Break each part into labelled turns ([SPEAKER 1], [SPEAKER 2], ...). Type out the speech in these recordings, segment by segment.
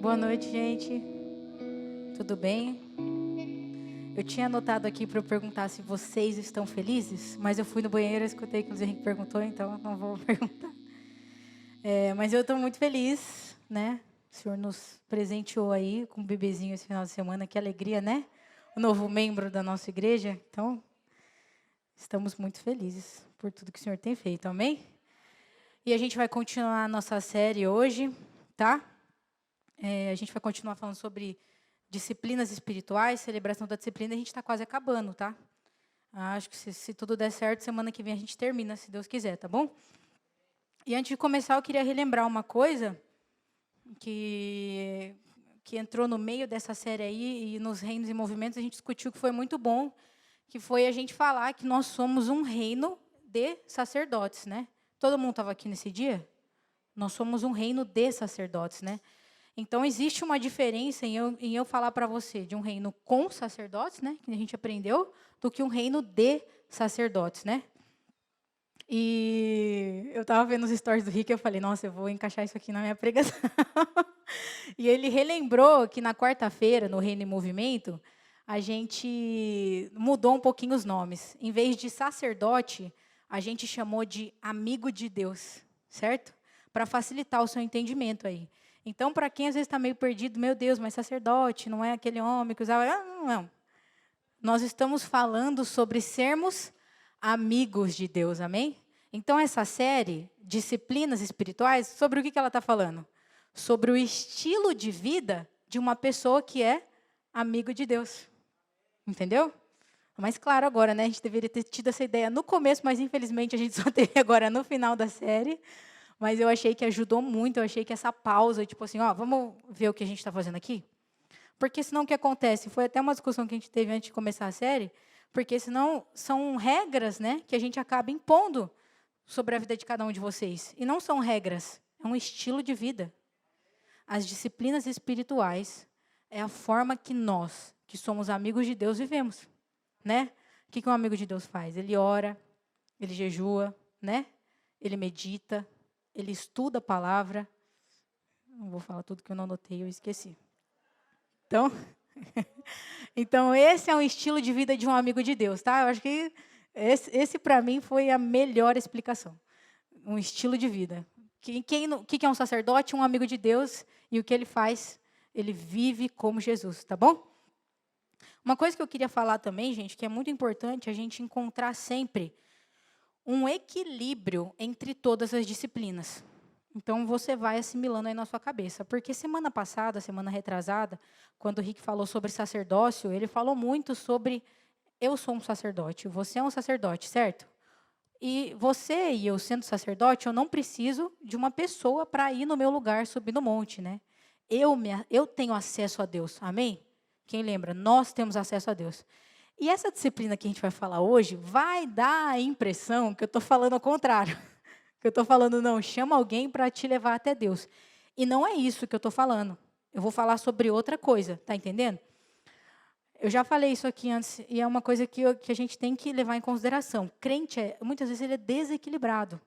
[SPEAKER 1] Boa noite, gente. Tudo bem? Eu tinha anotado aqui para eu perguntar se vocês estão felizes, mas eu fui no banheiro e escutei que o Henrique perguntou, então eu não vou perguntar. Mas eu estou muito feliz, né? O Senhor nos presenteou aí com um bebezinho esse final de semana, que alegria, né? O novo membro da nossa igreja. Então, estamos muito felizes por tudo que o Senhor tem feito, amém? E a gente vai continuar a nossa série hoje, tá? A gente vai continuar falando sobre disciplinas espirituais, celebração da disciplina, a gente está quase acabando, tá? Acho que se tudo der certo, semana que vem a gente termina, se Deus quiser, tá bom? E antes de começar, eu queria relembrar uma coisa que, que entrou no meio dessa série aí, e nos Reinos e Movimentos a gente discutiu que foi muito bom, que foi a gente falar que nós somos um reino de sacerdotes, né? Todo mundo estava aqui nesse dia? Nós somos um reino de sacerdotes, né? Então, existe uma diferença em eu falar para você de um reino com sacerdotes, né, que a gente aprendeu, do que um reino de sacerdotes, né? E eu estava vendo os stories do Rick e eu falei, nossa, eu vou encaixar isso aqui na minha pregação. E ele relembrou que na quarta-feira, no Reino em Movimento, a gente mudou um pouquinho os nomes. Em vez de sacerdote, a gente chamou de amigo de Deus, certo? Para facilitar o seu entendimento aí. Então, para quem às vezes está meio perdido, meu Deus, mas sacerdote não é aquele homem que usava. Não. Nós estamos falando sobre sermos amigos de Deus, amém? Então, essa série, Disciplinas Espirituais, sobre o que ela está falando? Sobre o estilo de vida de uma pessoa que é amigo de Deus. Entendeu? Mais claro agora, né? A gente deveria ter tido essa ideia no começo, mas infelizmente a gente só teve agora no final da série. Mas eu achei que ajudou muito, eu achei que essa pausa, tipo assim, ó, vamos ver o que a gente está fazendo aqui? Porque senão o que acontece? Foi até uma discussão que a gente teve antes de começar a série, porque senão são regras, né, que a gente acaba impondo sobre a vida de cada um de vocês. E não são regras, é um estilo de vida. As disciplinas espirituais é a forma que nós, que somos amigos de Deus, vivemos, né? O que um amigo de Deus faz? Ele ora, ele jejua, né? Ele medita, ele estuda a palavra. Não vou falar tudo que eu não anotei, eu esqueci. Então, então esse é um estilo de vida de um amigo de Deus, tá? Eu acho que esse para mim foi a melhor explicação. Um estilo de vida. O que é um sacerdote? Um amigo de Deus. E o que ele faz? Ele vive como Jesus, tá bom? Uma coisa que eu queria falar também, gente, que é muito importante a gente encontrar sempre um equilíbrio entre todas as disciplinas. Então, você vai assimilando aí na sua cabeça. Porque semana passada, semana retrasada, quando o Rick falou sobre sacerdócio, ele falou muito sobre eu sou um sacerdote, você é um sacerdote, certo? E você e eu sendo sacerdote, eu não preciso de uma pessoa para ir no meu lugar, subir no monte, né? Eu tenho acesso a Deus, amém? Quem lembra? Nós temos acesso a Deus. E essa disciplina que a gente vai falar hoje vai dar a impressão que eu estou falando ao contrário. Que eu estou falando, não, chama alguém para te levar até Deus. E não é isso que eu estou falando. Eu vou falar sobre outra coisa, tá entendendo? Eu já falei isso aqui antes, e é uma coisa que a gente tem que levar em consideração. Crente, muitas vezes, ele é desequilibrado.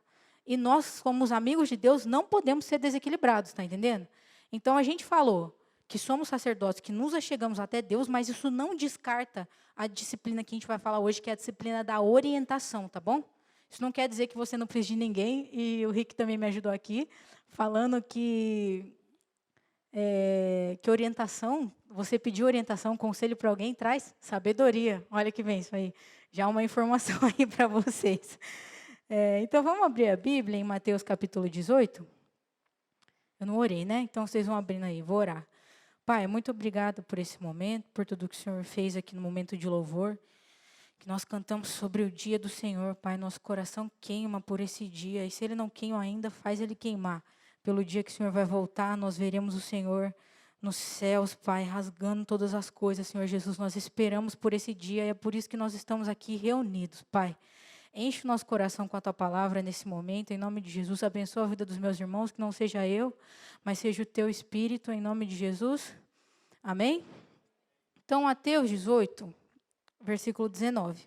[SPEAKER 1] E nós, como os amigos de Deus, não podemos ser desequilibrados, tá entendendo? Então, a gente falou que somos sacerdotes, que nos achegamos até Deus, mas isso não descarta a disciplina que a gente vai falar hoje, que é a disciplina da orientação, tá bom? Isso não quer dizer que você não precisa de ninguém, e o Rick também me ajudou aqui, falando que orientação, você pedir orientação, conselho para alguém, traz sabedoria. Olha que bem isso aí. Já uma informação aí para vocês. Então, vamos abrir a Bíblia em Mateus capítulo 18? Eu não orei, né? Então, vocês vão abrindo aí, vou orar. Pai, muito obrigado por esse momento, por tudo que o Senhor fez aqui no momento de louvor, que nós cantamos sobre o dia do Senhor, Pai. Nosso coração queima por esse dia, e se ele não queima ainda, faz ele queimar. Pelo dia que o Senhor vai voltar, nós veremos o Senhor nos céus, Pai, rasgando todas as coisas, Senhor Jesus. Nós esperamos por esse dia e é por isso que nós estamos aqui reunidos, Pai. Enche o nosso coração com a Tua palavra nesse momento, em nome de Jesus. Abençoa a vida dos meus irmãos, que não seja eu, mas seja o Teu Espírito, em nome de Jesus. Amém? Então, Mateus 18, versículo 19.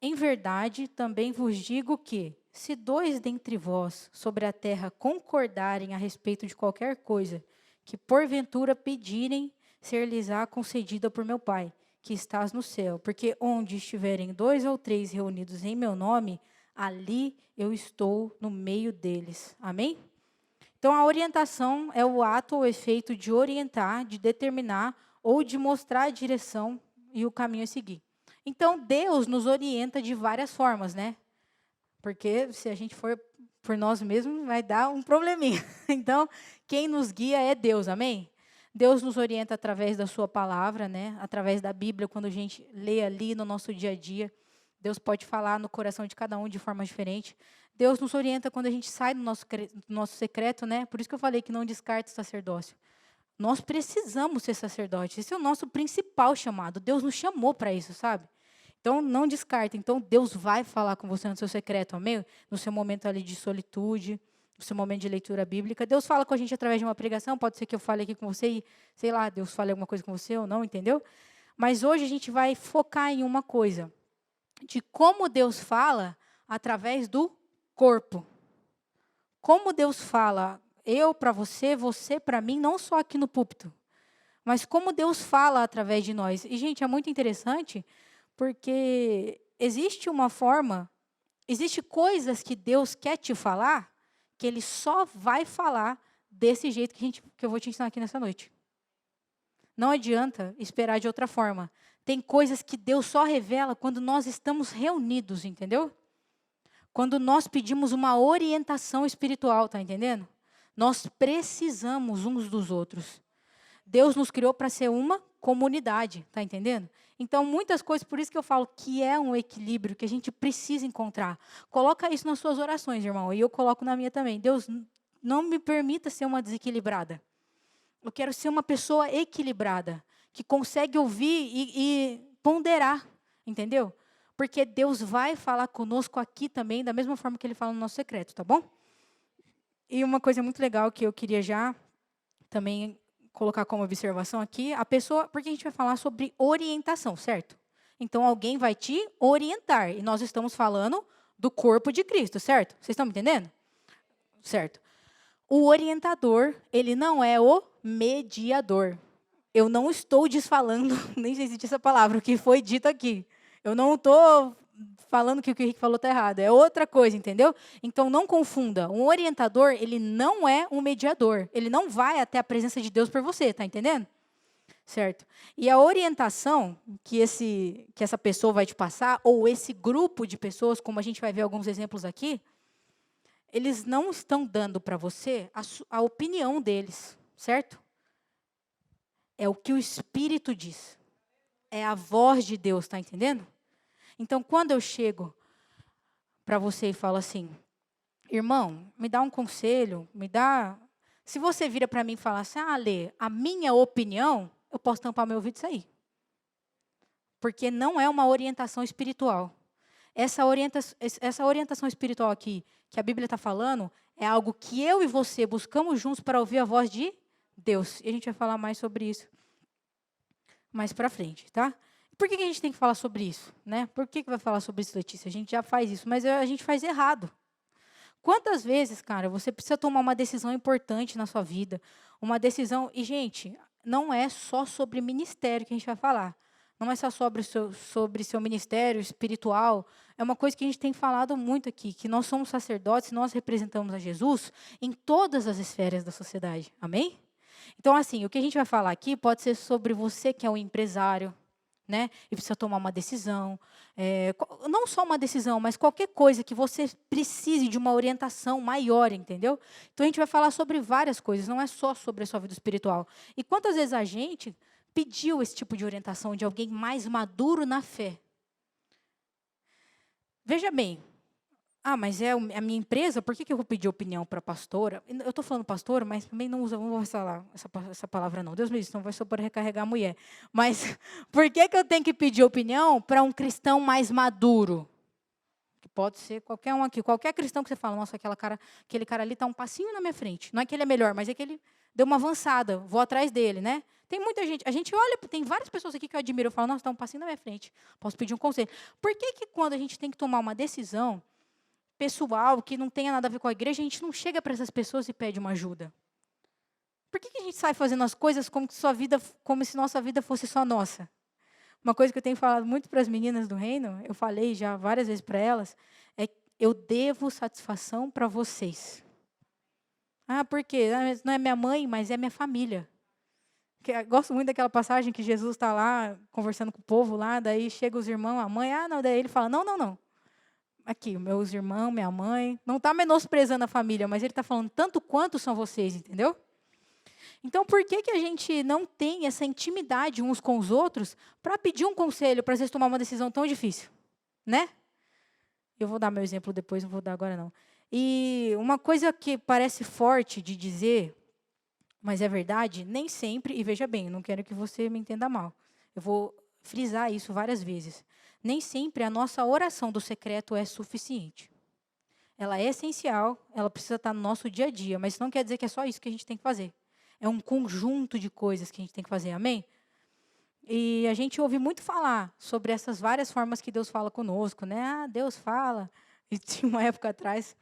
[SPEAKER 1] Em verdade, também vos digo que, se dois dentre vós sobre a terra concordarem a respeito de qualquer coisa, que porventura pedirem, ser-lhes-á concedida por meu Pai, que estás no céu. Porque onde estiverem 2 ou 3 reunidos em meu nome, ali eu estou no meio deles. Amém? Então, a orientação é o ato ou efeito de orientar, de determinar ou de mostrar a direção e o caminho a seguir. Então, Deus nos orienta de várias formas, né? Porque se a gente for por nós mesmos, vai dar um probleminha. Então, quem nos guia é Deus, amém? Deus nos orienta através da sua palavra, né? Através da Bíblia, quando a gente lê ali no nosso dia a dia. Deus pode falar no coração de cada um de forma diferente. Deus nos orienta quando a gente sai do nosso secreto, né? Por isso que eu falei que não descarta o sacerdócio. Nós precisamos ser sacerdotes. Esse é o nosso principal chamado. Deus nos chamou para isso, sabe? Então, não descarta. Então, Deus vai falar com você no seu secreto, amém? No seu momento ali de solitude, no seu momento de leitura bíblica. Deus fala com a gente através de uma pregação. Pode ser que eu fale aqui com você e, sei lá, Deus fale alguma coisa com você ou não, entendeu? Mas hoje a gente vai focar em uma coisa. De como Deus fala através do corpo. Como Deus fala, eu para você, você para mim, não só aqui no púlpito. Mas como Deus fala através de nós. E, gente, é muito interessante, porque existe uma forma, existe coisas que Deus quer te falar, que Ele só vai falar desse jeito que eu vou te ensinar aqui nessa noite. Não adianta esperar de outra forma. Tem coisas que Deus só revela quando nós estamos reunidos, entendeu? Quando nós pedimos uma orientação espiritual, tá entendendo? Nós precisamos uns dos outros. Deus nos criou para ser uma comunidade, tá entendendo? Então, muitas coisas, por isso que eu falo que é um equilíbrio que a gente precisa encontrar. Coloca isso nas suas orações, irmão, e eu coloco na minha também. Deus, não me permita ser uma desequilibrada. Eu quero ser uma pessoa equilibrada, que consegue ouvir e ponderar, entendeu? Porque Deus vai falar conosco aqui também, da mesma forma que Ele fala no nosso secreto, tá bom? E uma coisa muito legal que eu queria já também colocar como observação aqui, a pessoa, porque a gente vai falar sobre orientação, certo? Então, alguém vai te orientar, e nós estamos falando do corpo de Cristo, certo? Vocês estão me entendendo? Certo. O orientador, ele não é o mediador. Eu não estou desfalando, nem sei se existe essa palavra, o que foi dito aqui. Eu não estou falando que o Henrique falou está errado. É outra coisa, entendeu? Então, não confunda. Um orientador, ele não é um mediador. Ele não vai até a presença de Deus por você, está entendendo? Certo? E a orientação que essa pessoa vai te passar, ou esse grupo de pessoas, como a gente vai ver alguns exemplos aqui, eles não estão dando para você a opinião deles, certo? É o que o Espírito diz. É a voz de Deus, está entendendo? Então, quando eu chego para você e falo assim, irmão, me dá um conselho, me dá... Se você vira para mim e fala assim, Lê, a minha opinião, eu posso tampar meu ouvido e sair. Porque não é uma orientação espiritual. Essa orientação espiritual aqui, que a Bíblia está falando, é algo que eu e você buscamos juntos para ouvir a voz de Deus. E a gente vai falar mais sobre isso mais para frente, tá? Por que a gente tem que falar sobre isso? Né? Por que vai falar sobre isso, Letícia? A gente já faz isso, mas a gente faz errado. Quantas vezes, cara, você precisa tomar uma decisão importante na sua vida? Uma decisão... E, gente, não é só sobre ministério que a gente vai falar. Não é só sobre seu ministério espiritual. É uma coisa que a gente tem falado muito aqui, que nós somos sacerdotes, nós representamos a Jesus em todas as esferas da sociedade. Amém? Então, assim, o que a gente vai falar aqui pode ser sobre você que é um empresário, né? E precisa tomar uma decisão. Não só uma decisão, mas qualquer coisa que você precise de uma orientação maior, entendeu? Então, a gente vai falar sobre várias coisas, não é só sobre a sua vida espiritual. E quantas vezes a gente pediu esse tipo de orientação de alguém mais maduro na fé? Veja bem, mas é a minha empresa, por que eu vou pedir opinião para a pastora? Eu estou falando pastora, mas também não vou falar essa palavra não. Deus me disse, não vai só para recarregar a mulher. Mas por que eu tenho que pedir opinião para um cristão mais maduro? Que pode ser qualquer um aqui, qualquer cristão que você fala, nossa, aquele cara ali está um passinho na minha frente. Não é que ele é melhor, mas é que ele deu uma avançada, vou atrás dele, né? Tem muita gente, a gente olha, tem várias pessoas aqui que eu admiro, eu falo, nossa, está um passinho na minha frente, posso pedir um conselho. Por que quando a gente tem que tomar uma decisão, pessoal, que não tenha nada a ver com a igreja, a gente não chega para essas pessoas e pede uma ajuda. Por que a gente sai fazendo as coisas como se nossa vida fosse só nossa? Uma coisa que eu tenho falado muito para as meninas do reino, eu falei já várias vezes para elas, é que eu devo satisfação para vocês. Ah, por quê? Não é minha mãe, mas é minha família. Gosto muito daquela passagem que Jesus está lá conversando com o povo lá, daí chega os irmãos, a mãe, não, daí ele fala, não. Aqui, meus irmãos, minha mãe, não está menosprezando a família, mas ele está falando tanto quanto são vocês, entendeu? Então, por que a gente não tem essa intimidade uns com os outros para pedir um conselho, para às vezes tomar uma decisão tão difícil, né? Eu vou dar meu exemplo depois, não vou dar agora não. E uma coisa que parece forte de dizer, mas é verdade, nem sempre, e veja bem, eu não quero que você me entenda mal. Eu vou frisar isso várias vezes. Nem sempre a nossa oração do secreto é suficiente. Ela é essencial, ela precisa estar no nosso dia a dia, mas não quer dizer que é só isso que a gente tem que fazer. É um conjunto de coisas que a gente tem que fazer, amém? E a gente ouve muito falar sobre essas várias formas que Deus fala conosco, né? Ah, Deus fala. E tinha uma época atrás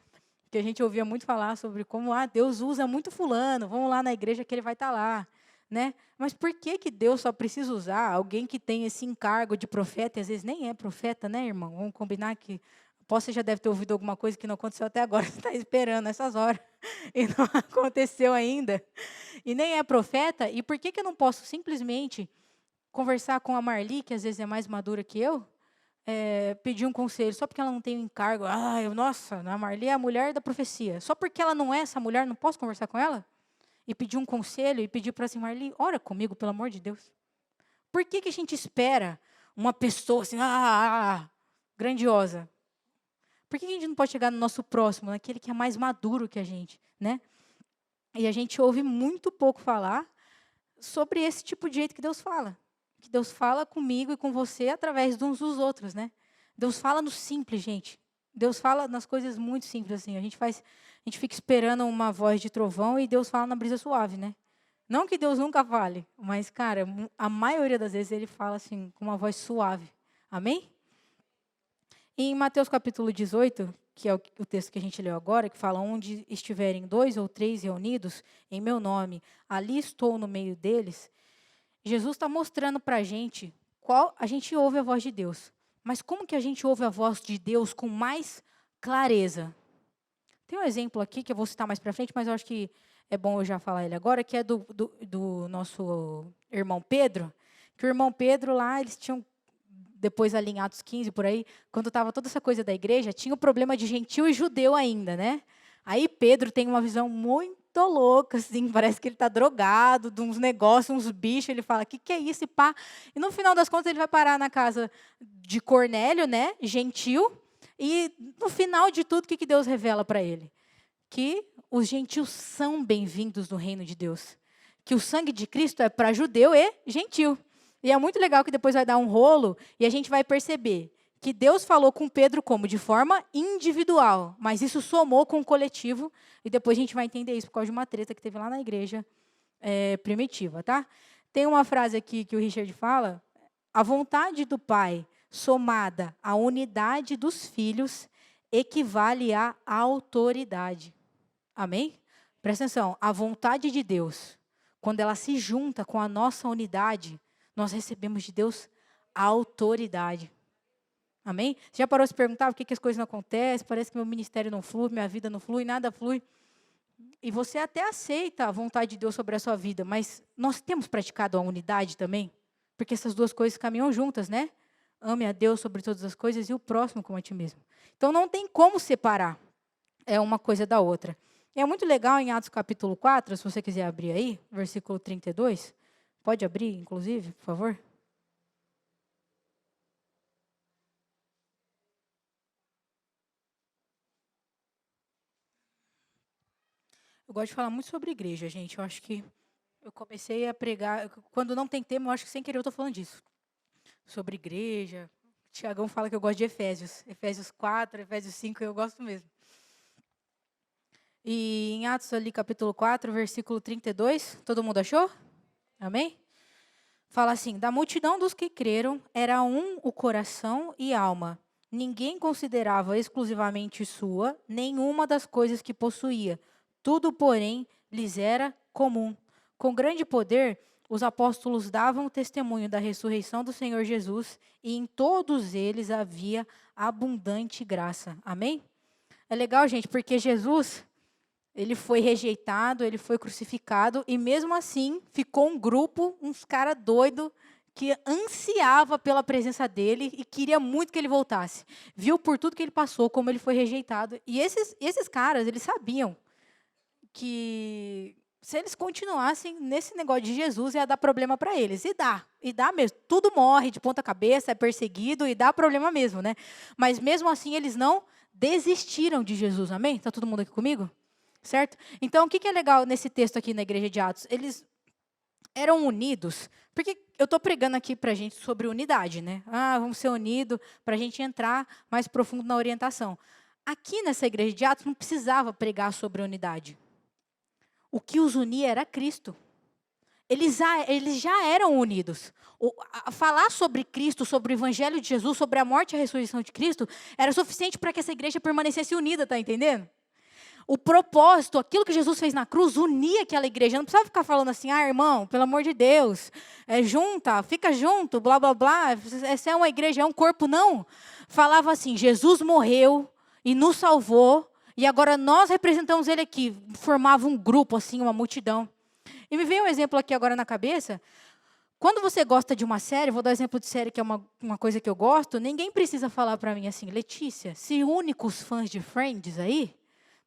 [SPEAKER 1] que a gente ouvia muito falar sobre como Deus usa muito fulano, vamos lá na igreja que ele vai estar lá, né? Mas por que Deus só precisa usar alguém que tem esse encargo de profeta, e às vezes nem é profeta, né, irmão? Vamos combinar que você já deve ter ouvido alguma coisa que não aconteceu até agora, você está esperando essas horas, e não aconteceu ainda, e nem é profeta, e por que eu não posso simplesmente conversar com a Marli, que às vezes é mais madura que eu, pedir um conselho, só porque ela não tem um encargo. Nossa, a Marli é a mulher da profecia. Só porque ela não é essa mulher, não posso conversar com ela? E pedir um conselho e pedir para assim, Marli, ora comigo, pelo amor de Deus. Por que a gente espera uma pessoa assim, grandiosa? Por que a gente não pode chegar no nosso próximo, naquele que é mais maduro que a gente, né? E a gente ouve muito pouco falar sobre esse tipo de jeito que Deus fala. Que Deus fala comigo e com você através de uns dos outros, né? Deus fala no simples, gente. Deus fala nas coisas muito simples, assim. A gente fica esperando uma voz de trovão e Deus fala na brisa suave, né? Não que Deus nunca fale, mas, cara, a maioria das vezes ele fala assim, com uma voz suave. Amém? E em Mateus capítulo 18, que é o texto que a gente leu agora, que fala, onde estiverem 2 ou 3 reunidos em meu nome, ali estou no meio deles. Jesus está mostrando para a gente gente ouve a voz de Deus, mas como que a gente ouve a voz de Deus com mais clareza? Tem um exemplo aqui que eu vou citar mais para frente, mas eu acho que é bom eu já falar ele agora, que é do nosso irmão Pedro, que o irmão Pedro lá, eles tinham, depois ali em Atos 15, por aí, quando estava toda essa coisa da igreja, tinha o problema de gentil e judeu ainda, né? Aí Pedro tem uma visão muito louca, assim, parece que ele está drogado, de uns negócios, uns bichos, ele fala, que é isso, e pá. E no final das contas ele vai parar na casa de Cornélio, né, gentil, e no final de tudo, o que Deus revela para ele? Que os gentios são bem-vindos no reino de Deus. Que o sangue de Cristo é para judeu e gentil. E é muito legal que depois vai dar um rolo e a gente vai perceber que Deus falou com Pedro como? De forma individual, mas isso somou com o coletivo, e depois a gente vai entender isso por causa de uma treta que teve lá na igreja primitiva, tá? Tem uma frase aqui que o Richard fala, a vontade do Pai somada à unidade dos filhos equivale à autoridade. Amém? Presta atenção, a vontade de Deus, quando ela se junta com a nossa unidade, nós recebemos de Deus a autoridade. Amém? Você já parou de se perguntar por que as coisas não acontecem? Parece que meu ministério não flui, minha vida não flui, nada flui. E você até aceita a vontade de Deus sobre a sua vida, mas nós temos praticado a unidade também? Porque essas duas coisas caminham juntas, né? Ame a Deus sobre todas as coisas e o próximo como a ti mesmo. Então não tem como separar uma coisa da outra. É muito legal em Atos capítulo 4, se você quiser abrir aí, versículo 32. Pode abrir, inclusive, por favor? Eu gosto de falar muito sobre igreja, gente. Eu acho que eu comecei a pregar, quando não tem tema, eu acho que sem querer eu estou falando disso. Sobre igreja. Tiagão fala que eu gosto de Efésios. Efésios 4, Efésios 5, eu gosto mesmo. E em Atos ali, capítulo 4, versículo 32, todo mundo achou? Amém? Fala assim, da multidão dos que creram, era um o coração e alma. ninguém considerava exclusivamente sua nenhuma das coisas que possuía. Tudo, porém, lhes era comum. Com grande poder, os apóstolos davam testemunho da ressurreição do Senhor Jesus, e em todos eles havia abundante graça. Amém? É legal, gente, porque Jesus, ele foi rejeitado, ele foi crucificado, e mesmo assim ficou um grupo, uns caras doidos, que ansiava pela presença dele e queria muito que ele voltasse. Viu por tudo que ele passou, como ele foi rejeitado. E esses caras, eles sabiam que se eles continuassem nesse negócio de Jesus, ia dar problema para eles. E dá mesmo. Tudo morre de ponta cabeça, é perseguido e dá problema mesmo, né? Mas mesmo assim, eles não desistiram de Jesus, amém? Está todo mundo aqui comigo? Certo? Então, o que é legal nesse texto aqui na igreja de Atos? Eles eram unidos, porque eu estou pregando aqui para a gente sobre unidade, né? Vamos ser unidos para a gente entrar mais profundo na orientação. Aqui nessa igreja de Atos não precisava pregar sobre unidade. O que os unia era Cristo. Eles já eram unidos. Falar sobre Cristo, sobre o Evangelho de Jesus, sobre a morte e a ressurreição de Cristo, era suficiente para que essa igreja permanecesse unida, tá entendendo? O propósito, aquilo que Jesus fez na cruz, unia aquela igreja. Não precisava ficar falando assim, irmão, pelo amor de Deus, junta, fica junto, blá, blá, blá. Essa é uma igreja, é um corpo, não. Falava assim, Jesus morreu e nos salvou, e agora nós representamos ele aqui. Formava um grupo, assim, uma multidão. E me veio um exemplo aqui agora na cabeça. Quando você gosta de uma série, vou dar um exemplo de série que é uma coisa que eu gosto, ninguém precisa falar para mim assim, Letícia, se une com os fãs de Friends aí,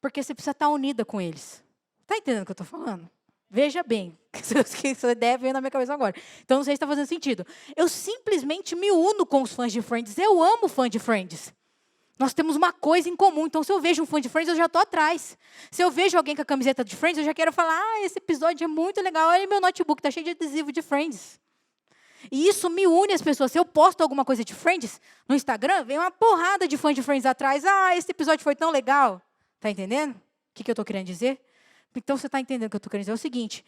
[SPEAKER 1] porque você precisa estar unida com eles. Está entendendo o que eu estou falando? Veja bem, que essa ideia veio na minha cabeça agora. Então, não sei se está fazendo sentido. Eu simplesmente me uno com os fãs de Friends. Eu amo fã de Friends. Nós temos uma coisa em comum. Então, se eu vejo um fã de Friends, eu já estou atrás. Se eu vejo alguém com a camiseta de Friends, eu já quero falar, esse episódio é muito legal. Olha meu notebook, está cheio de adesivo de Friends. E isso me une às pessoas. Se eu posto alguma coisa de Friends no Instagram, vem uma porrada de fãs de Friends atrás. Esse episódio foi tão legal. Está entendendo? O que eu estou querendo dizer? Então, você está entendendo o que eu estou querendo dizer? É o seguinte,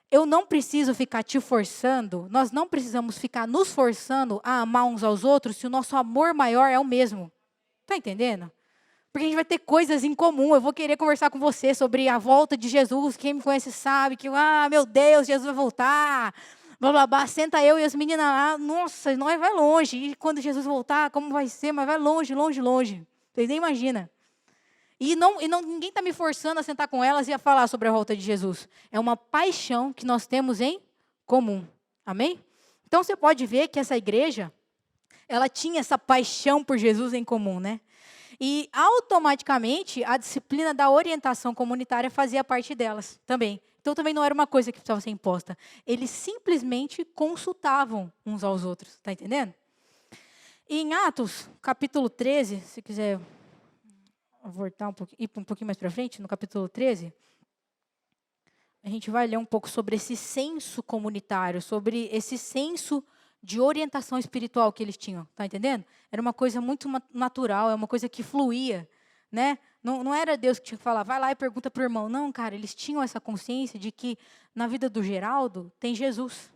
[SPEAKER 1] eu não preciso ficar te forçando, nós não precisamos ficar nos forçando a amar uns aos outros se o nosso amor maior é o mesmo. Está entendendo? Porque a gente vai ter coisas em comum. Eu vou querer conversar com você sobre a volta de Jesus. Quem me conhece sabe que, meu Deus, Jesus vai voltar. Blá, blá, blá. Senta eu e as meninas lá. Nossa, nós vai longe. E quando Jesus voltar, como vai ser? Mas vai longe, longe, longe. Vocês nem imaginam. E ninguém está me forçando a sentar com elas e a falar sobre a volta de Jesus. É uma paixão que nós temos em comum. Amém? Então, você pode ver que essa igreja, ela tinha essa paixão por Jesus em comum, né? E, automaticamente, a disciplina da orientação comunitária fazia parte delas também. Então, também não era uma coisa que precisava ser imposta. Eles simplesmente consultavam uns aos outros. Está entendendo? E em Atos, capítulo 13, se quiser voltar ir um pouquinho mais para frente, no capítulo 13, a gente vai ler um pouco sobre esse senso comunitário, sobre esse senso de orientação espiritual que eles tinham, tá entendendo? Era uma coisa muito natural, é uma coisa que fluía, né? Não era Deus que tinha que falar, vai lá e pergunta para o irmão. Não, cara, eles tinham essa consciência de que na vida do Geraldo tem Jesus.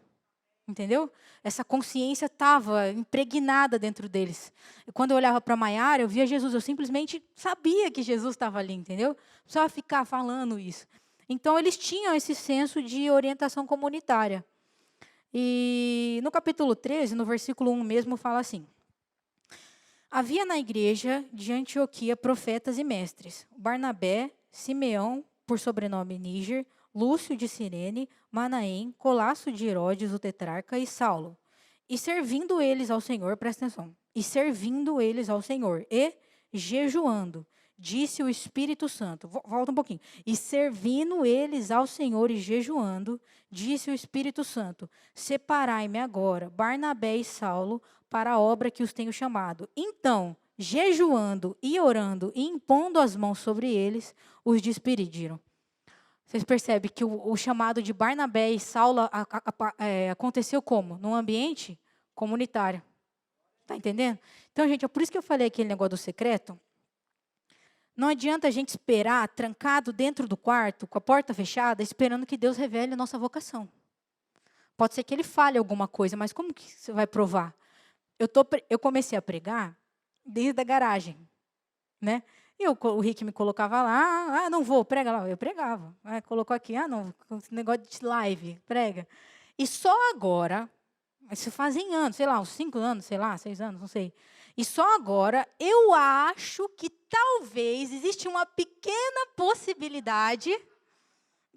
[SPEAKER 1] Entendeu? Essa consciência estava impregnada dentro deles. E quando eu olhava para Maiara, eu via Jesus. Eu simplesmente sabia que Jesus estava ali, entendeu? Não precisava ficar falando isso. Então, eles tinham esse senso de orientação comunitária. E no capítulo 13, no versículo 1 mesmo, fala assim. Havia na igreja de Antioquia profetas e mestres. Barnabé, Simeão, por sobrenome Níger, Lúcio de Cirene, Manaém, Colasso de Herodes, o tetrarca, e Saulo. E servindo eles ao Senhor, presta atenção, e servindo eles ao Senhor, e jejuando, disse o Espírito Santo, volta um pouquinho, e servindo eles ao Senhor e jejuando, disse o Espírito Santo, separai-me agora, Barnabé e Saulo, para a obra que os tenho chamado. Então, jejuando e orando e impondo as mãos sobre eles, os despediram. Vocês percebem que o chamado de Barnabé e Saulo aconteceu como? Num ambiente comunitário. Está entendendo? Então, gente, é por isso que eu falei aquele negócio do secreto. Não adianta a gente esperar trancado dentro do quarto, com a porta fechada, esperando que Deus revele a nossa vocação. Pode ser que ele fale alguma coisa, mas como que você vai provar? Eu comecei a pregar desde a garagem, né? E o Rick me colocava lá, não vou, prega lá. Eu pregava. Colocou aqui, não, esse negócio de live, prega. E só agora, isso fazem anos, sei lá, uns 5 anos, sei lá, 6 anos, não sei. E só agora eu acho que talvez existe uma pequena possibilidade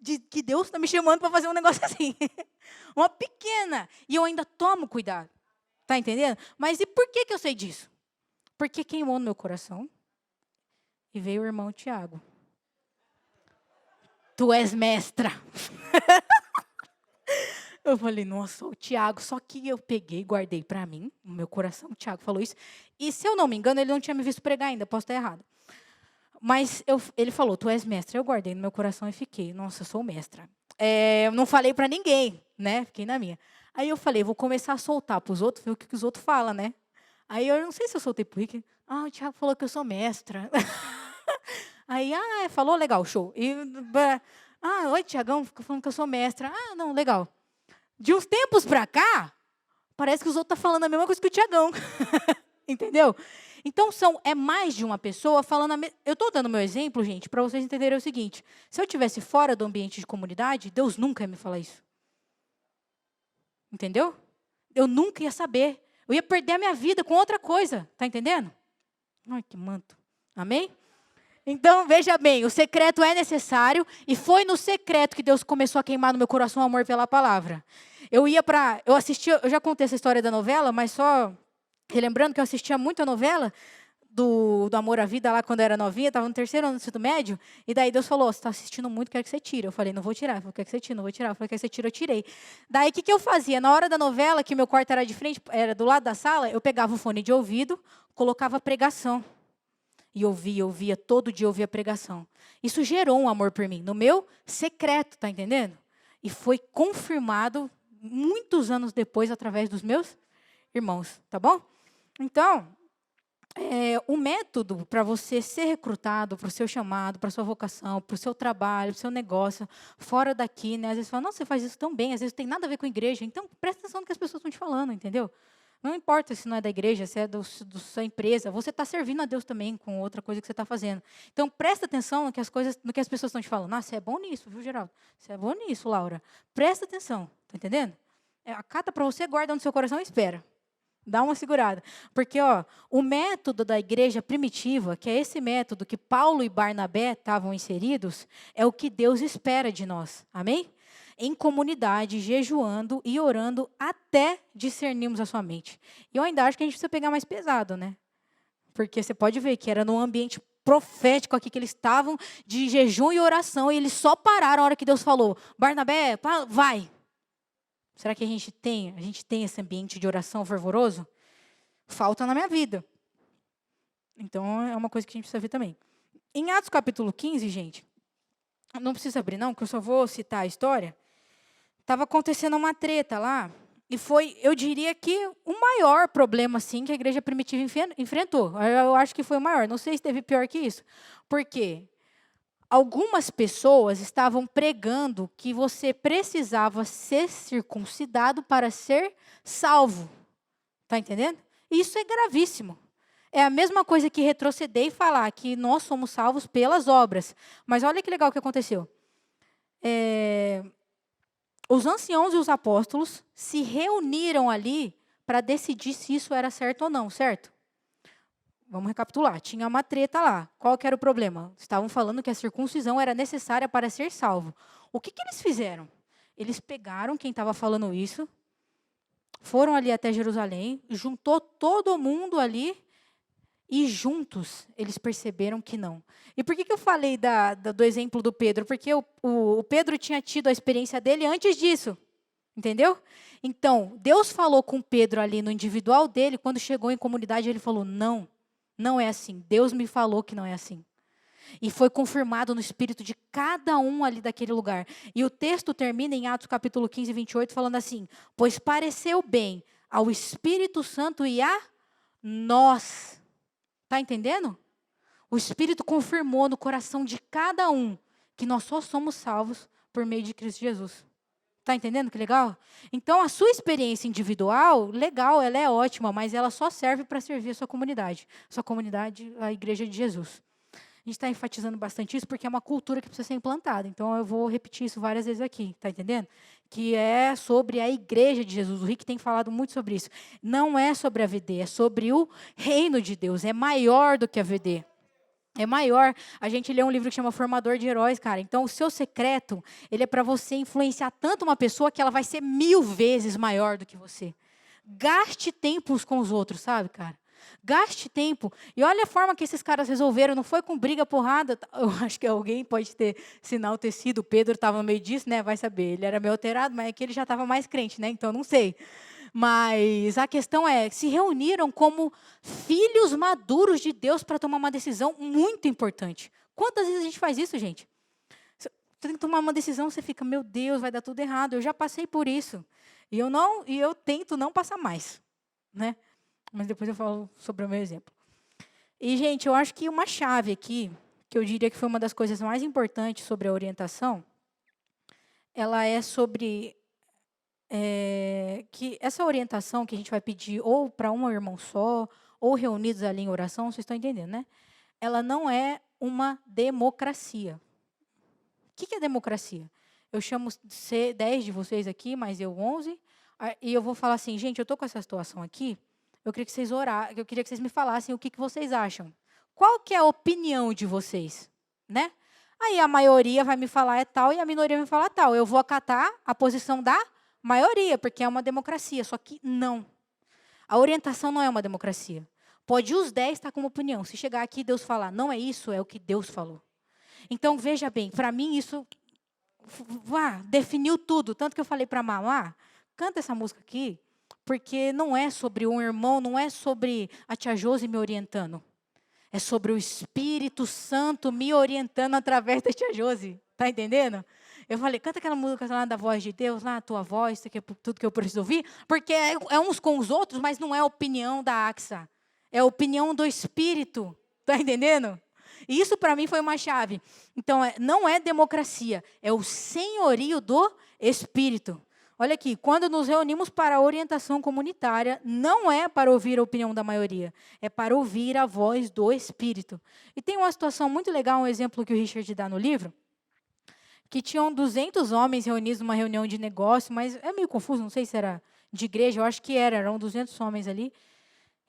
[SPEAKER 1] de que Deus está me chamando para fazer um negócio assim. Uma pequena. E eu ainda tomo cuidado. Tá entendendo? Mas e por que eu sei disso? Porque queimou no meu coração. E veio o irmão Tiago. Tu és mestra. Eu falei, nossa, o Tiago, só que eu peguei, guardei para mim, no meu coração, o Tiago falou isso. E se eu não me engano, ele não tinha me visto pregar ainda, posso estar errado. Mas ele falou, tu és mestra. Eu guardei no meu coração e fiquei, nossa, eu sou mestra. Eu não falei para ninguém, né? Fiquei na minha. Aí eu falei, vou começar a soltar para os outros, ver o que os outros falam, né? Aí eu não sei se eu soltei pro Rick. O Tiago falou que eu sou mestra. Aí, falou, legal, show. Oi, Tiagão, falando que eu sou mestra. Não, legal. De uns tempos para cá, parece que os outros estão falando a mesma coisa que o Tiagão. Entendeu? Então, é mais de uma pessoa falando Eu estou dando meu exemplo, gente, para vocês entenderem o seguinte. Se eu estivesse fora do ambiente de comunidade, Deus nunca ia me falar isso. Entendeu? Eu nunca ia saber. Eu ia perder a minha vida com outra coisa. Está entendendo? Ai, que manto. Amém? Então, veja bem, o secreto é necessário e foi no secreto que Deus começou a queimar no meu coração o amor pela palavra. Eu já contei essa história da novela, mas só relembrando que eu assistia muito a novela do Amor à Vida lá quando eu era novinha, estava no 3º ano do ensino médio, e daí Deus falou, você está assistindo muito, quero que você tire. Eu falei, não vou tirar. Ele falou, quer que você tire? Não vou tirar. Eu falei, quer que você tire? Eu tirei. Daí, o que eu fazia? Na hora da novela, que meu quarto era de frente, era do lado da sala, eu pegava o fone de ouvido, colocava pregação. E ouvia, todo dia eu ouvia pregação. Isso gerou um amor por mim, no meu secreto, tá entendendo? E foi confirmado muitos anos depois, através dos meus irmãos, tá bom? Então, o método para você ser recrutado para o seu chamado, para a sua vocação, para o seu trabalho, para o seu negócio, fora daqui, né? Às vezes fala, não, você faz isso tão bem, às vezes tem nada a ver com a igreja. Então, presta atenção no que as pessoas estão te falando, entendeu? Não importa se não é da igreja, se é da sua empresa, você está servindo a Deus também com outra coisa que você está fazendo. Então, presta atenção no que as pessoas estão te falando. Você é bom nisso, viu, Geraldo? Você é bom nisso, Laura. Presta atenção, tá entendendo? Acata para você, guarda no seu coração e espera. Dá uma segurada. Porque o método da igreja primitiva, que é esse método que Paulo e Barnabé estavam inseridos, é o que Deus espera de nós. Amém? Em comunidade, jejuando e orando até discernirmos a sua mente. E eu ainda acho que a gente precisa pegar mais pesado, né? Porque você pode ver que era num ambiente profético aqui que eles estavam de jejum e oração e eles só pararam a hora que Deus falou, Barnabé, vai. Será que a gente tem esse ambiente de oração fervoroso? Falta na minha vida. Então, é uma coisa que a gente precisa ver também. Em Atos capítulo 15, gente, não precisa abrir não, que eu só vou citar a história. Estava acontecendo uma treta lá, e foi, eu diria que o maior problema, assim, que a igreja primitiva enfrentou. Eu acho que foi o maior, não sei se teve pior que isso. Por quê? Algumas pessoas estavam pregando que você precisava ser circuncidado para ser salvo. Está entendendo? Isso é gravíssimo. É a mesma coisa que retroceder e falar que nós somos salvos pelas obras. Mas olha que legal que aconteceu. Os anciãos e os apóstolos se reuniram ali para decidir se isso era certo ou não, certo? Vamos recapitular. Tinha uma treta lá. Qual que era o problema? Estavam falando que a circuncisão era necessária para ser salvo. O que eles fizeram? Eles pegaram quem estava falando isso, foram ali até Jerusalém, juntou todo mundo ali e juntos eles perceberam que não. E por que eu falei do exemplo do Pedro? Porque o Pedro tinha tido a experiência dele antes disso. Entendeu? Então, Deus falou com Pedro ali no individual dele, quando chegou em comunidade, ele falou, não. Não é assim. Deus me falou que não é assim. E foi confirmado no espírito de cada um ali daquele lugar. E o texto termina em Atos capítulo 15, 28, falando assim, pois pareceu bem ao Espírito Santo e a nós. Está entendendo? O Espírito confirmou no coração de cada um que nós só somos salvos por meio de Cristo Jesus. Tá entendendo que legal? Então, a sua experiência individual, legal, ela é ótima, mas ela só serve para servir a sua comunidade. Sua comunidade, a Igreja de Jesus. A gente está enfatizando bastante isso porque é uma cultura que precisa ser implantada. Então, eu vou repetir isso várias vezes aqui, tá entendendo? Que é sobre a Igreja de Jesus. O Rick tem falado muito sobre isso. Não é sobre a VD, é sobre o reino de Deus. É maior do que a VD. É maior. A gente lê um livro que chama Formador de Heróis, cara. Então, o seu secreto, ele é para você influenciar tanto uma pessoa que ela vai ser 1000 vezes maior do que você. Gaste tempo uns com os outros, sabe, cara? Gaste tempo. E olha a forma que esses caras resolveram. Não foi com briga, porrada. Eu acho que alguém pode ter sinal tecido. O Pedro estava no meio disso, né? Vai saber. Ele era meio alterado, mas é que ele já estava mais crente, né? Então, não sei. Mas a questão é, se reuniram como filhos maduros de Deus para tomar uma decisão muito importante. Quantas vezes a gente faz isso, gente? Você tem que tomar uma decisão, você fica, meu Deus, vai dar tudo errado. Eu já passei por isso. E eu tento não passar mais, né? Mas depois eu falo sobre o meu exemplo. E, gente, eu acho que uma chave aqui, que eu diria que foi uma das coisas mais importantes sobre a orientação, ela é sobre que essa orientação que a gente vai pedir ou para um irmão só, ou reunidos ali em oração, vocês estão entendendo, né? Ela não é uma democracia. O que é democracia? Eu chamo 10 de vocês aqui, mas eu 11, e eu vou falar assim, gente, eu estou com essa situação aqui, eu queria que vocês eu queria que vocês me falassem o que vocês acham. Qual que é a opinião de vocês, né? Aí a maioria vai me falar é tal e a minoria vai me falar tal. Eu vou acatar a posição da maioria, porque é uma democracia. Só que não. A orientação não é uma democracia. Pode os 10 estar com uma opinião. Se chegar aqui e Deus falar, não é isso, é o que Deus falou. Então, veja bem, para mim isso definiu tudo. Tanto que eu falei para a Mamá, canta essa música aqui, porque não é sobre um irmão, não é sobre a tia Josi me orientando. É sobre o Espírito Santo me orientando através da tia Josi. Tá entendendo? Eu falei, canta aquela música lá da voz de Deus, lá a tua voz, tudo que eu preciso ouvir, porque é uns com os outros, mas não é a opinião da AXA. É a opinião do Espírito. Tá entendendo? E isso para mim foi uma chave. Então, não é democracia, é o senhorio do Espírito. Olha aqui, quando nos reunimos para a orientação comunitária, não é para ouvir a opinião da maioria, é para ouvir a voz do Espírito. E tem uma situação muito legal, um exemplo que o Richard dá no livro, que tinham 200 homens reunidos numa reunião de negócio, mas é meio confuso, não sei se era de igreja, eu acho que eram 200 homens ali.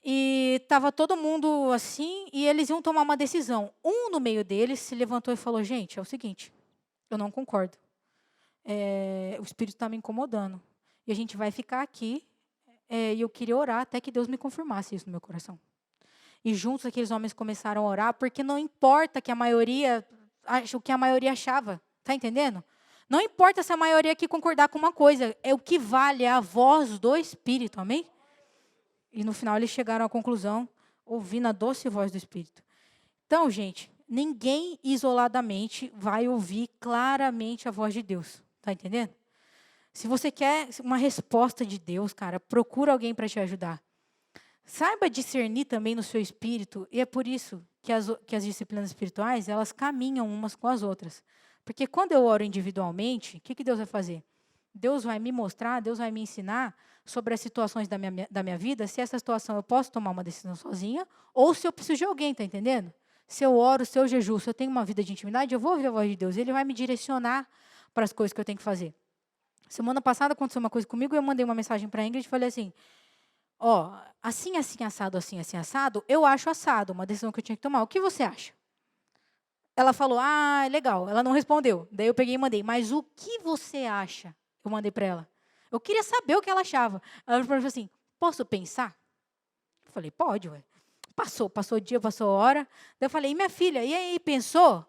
[SPEAKER 1] E estava todo mundo assim, e eles iam tomar uma decisão. Um no meio deles se levantou e falou, gente, é o seguinte, eu não concordo. O Espírito está me incomodando. E a gente vai ficar aqui, e eu queria orar até que Deus me confirmasse isso no meu coração. E juntos aqueles homens começaram a orar, porque não importa que a maioria, o que a maioria achava. Está entendendo? Não importa se a maioria aqui concordar com uma coisa, é o que vale é a voz do Espírito, amém? E no final eles chegaram à conclusão, ouvindo a doce voz do Espírito. Então, gente, ninguém isoladamente vai ouvir claramente a voz de Deus. Está entendendo? Se você quer uma resposta de Deus, cara, procura alguém para te ajudar. Saiba discernir também no seu espírito, e é por isso que as disciplinas espirituais, elas caminham umas com as outras. Porque quando eu oro individualmente, o que Deus vai fazer? Deus vai me mostrar, Deus vai me ensinar sobre as situações da minha vida, se essa situação eu posso tomar uma decisão sozinha, ou se eu preciso de alguém, está entendendo? Se eu oro, se eu jejuo, se eu tenho uma vida de intimidade, eu vou ouvir a voz de Deus, Ele vai me direcionar para as coisas que eu tenho que fazer. Semana passada aconteceu uma coisa comigo, e eu mandei uma mensagem para a Ingrid e falei assim, assim, assim, assado, eu acho assado, uma decisão que eu tinha que tomar. O que você acha? Ela falou, legal. Ela não respondeu. Daí eu peguei e mandei, mas o que você acha? Eu mandei para ela. Eu queria saber o que ela achava. Ela falou assim, posso pensar? Eu falei, pode, ué. Passou o dia, passou a hora. Daí eu falei, e minha filha, e aí, pensou?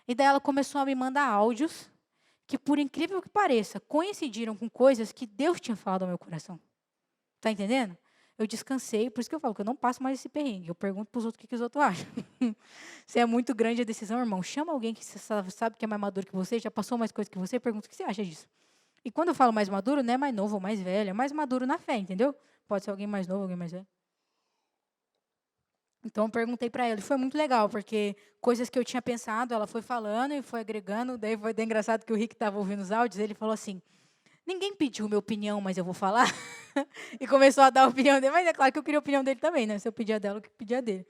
[SPEAKER 1] E daí ela começou a me mandar áudios que, por incrível que pareça, coincidiram com coisas que Deus tinha falado ao meu coração. Está entendendo? Eu descansei, por isso que eu falo que eu não passo mais esse perrengue. Eu pergunto para os outros o que os outros acham. Se é muito grande a decisão, irmão, chama alguém que você sabe que é mais maduro que você, já passou mais coisa que você, pergunta o que você acha disso. E quando eu falo mais maduro, não é mais novo ou mais velho, é mais maduro na fé, entendeu? Pode ser alguém mais novo, alguém mais velho. Então, eu perguntei para ela, e foi muito legal, porque coisas que eu tinha pensado, ela foi falando e foi agregando, daí foi engraçado que o Rick estava ouvindo os áudios, ele falou assim, Ninguém pediu minha opinião, mas eu vou falar. E começou a dar a opinião dele, mas é claro que eu queria a opinião dele também, né? Se eu pedia dela, eu pedia dele.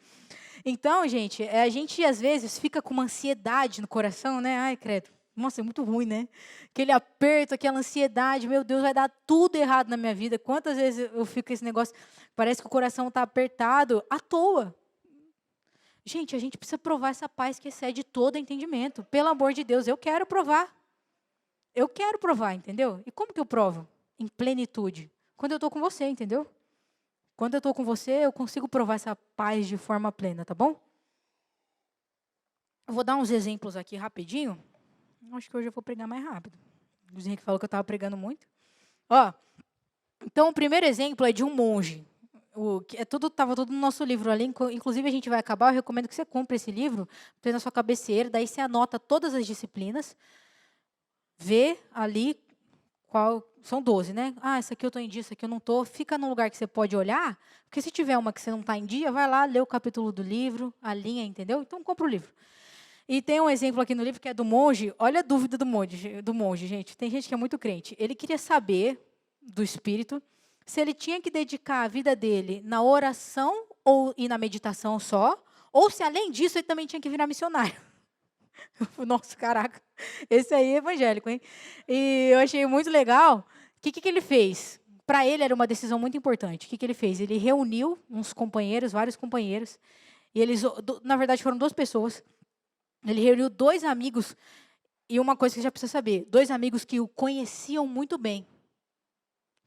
[SPEAKER 1] Então, gente, a gente às vezes fica com uma ansiedade no coração, né? Ai, credo. Nossa, é muito ruim, né? Aquele aperto, aquela ansiedade, meu Deus, vai dar tudo errado na minha vida. Quantas vezes eu fico com esse negócio, parece que o coração está apertado à toa. Gente, a gente precisa provar essa paz que excede todo entendimento. Pelo amor de Deus, eu quero provar. Eu quero provar, entendeu? E como que eu provo? Em plenitude. Quando eu estou com você, entendeu? Quando eu estou com você, eu consigo provar essa paz de forma plena, tá bom? Eu vou dar uns exemplos aqui rapidinho. Acho que hoje eu vou pregar mais rápido. O Henrique falou que eu estava pregando muito. Ó, então, o primeiro exemplo é de um monge. Estava tudo no nosso livro ali. Inclusive, a gente vai acabar. Eu recomendo que você compre esse livro, tem na sua cabeceira. Daí você anota todas as disciplinas. Vê ali qual. São 12, né? Ah, essa aqui eu estou em dia, essa aqui eu não estou. Fica num lugar que você pode olhar. Porque se tiver uma que você não está em dia, vai lá, lê o capítulo do livro, a linha, entendeu? Então, compra o livro. E tem um exemplo aqui no livro que é do monge. Olha a dúvida do monge, gente. Tem gente que é muito crente. Ele queria saber do Espírito se ele tinha que dedicar a vida dele na oração e na meditação só, ou se, além disso, ele também tinha que virar missionário. Nossa, caraca. Esse aí é evangélico, hein? E eu achei muito legal. O que ele fez? Para ele era uma decisão muito importante. O que ele fez? Ele reuniu uns companheiros, vários companheiros, e eles, na verdade, foram 2 pessoas. Ele reuniu 2 amigos, e uma coisa que você já precisa saber, 2 amigos que o conheciam muito bem,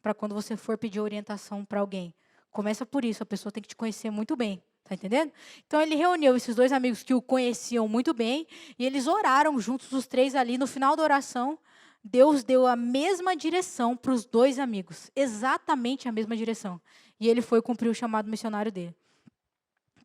[SPEAKER 1] para quando você for pedir orientação para alguém. Começa por isso, a pessoa tem que te conhecer muito bem, tá entendendo? Então, ele reuniu esses 2 amigos que o conheciam muito bem, e eles oraram juntos, os 3 ali. No final da oração, Deus deu a mesma direção para os 2 amigos, exatamente a mesma direção. E ele foi cumprir o chamado missionário dele.